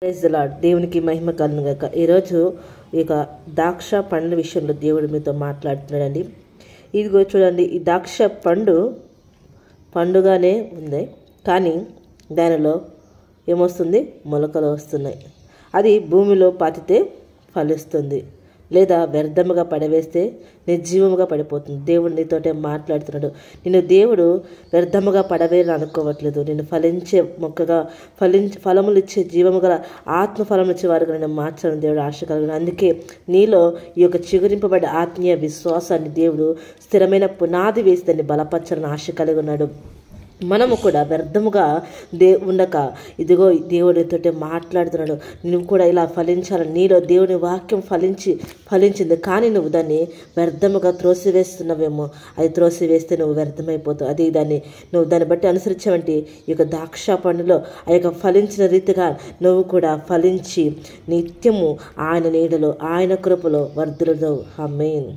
Praise the lord. దేవునికి మహిమ కలుగును గాక. ఈరోజు ఇక ద్రాక్ష పండ్ల విషయంలో దేవుడు మీతో మాట్లాడుతున్నాడండి. ఇదిగో చూడండి, ఈ ద్రాక్ష పండుగానే ఉంది, కానీ దానిలో ఏమొస్తుంది? మొలకలు వస్తున్నాయి. అది భూమిలో పాతితే ఫలిస్తుంది, లేదా వ్యర్థముగా పడవేస్తే నిర్జీవముగా పడిపోతుంది. దేవుడు నీతోటే మాట్లాడుతున్నాడు. నిన్ను దేవుడు వ్యర్థముగా పడవేయాలని అనుకోవట్లేదు. నిన్ను ఫలించే మొక్కగా, ఫలములు ఇచ్చే జీవము గల ఆత్మ ఫలములు ఇచ్చే వారుగా నేను మార్చాలని దేవుడు ఆశ కలిగిన. అందుకే నీలో ఈ యొక్క చిగురింపబడే ఆత్మీయ విశ్వాసాన్ని దేవుడు స్థిరమైన పునాది వేసి దాన్ని బలపరచాలని ఆశ కలిగి ఉన్నాడు. మనము కూడా వ్యర్థముగా ఉండక, ఇదిగో దేవుడితో మాట్లాడుతున్నాడు. నువ్వు కూడా ఇలా ఫలించాలని. నీలో దేవుని వాక్యం ఫలించింది, కానీ నువ్వు దాన్ని వ్యర్థముగా త్రోసివేస్తున్నావేమో. అది త్రోసివేస్తే నువ్వు వ్యర్థమైపోతావు. అది నువ్వు దాన్ని బట్టి అనుసరించావంటే ఈ యొక్క ద్రాక్ష పండులో ఆ యొక్క ఫలించిన రీతిగా నువ్వు కూడా ఫలించి నిత్యము ఆయన నీడలో, ఆయన కృపలో వర్ధిల్లుతావు. ఆమేన్.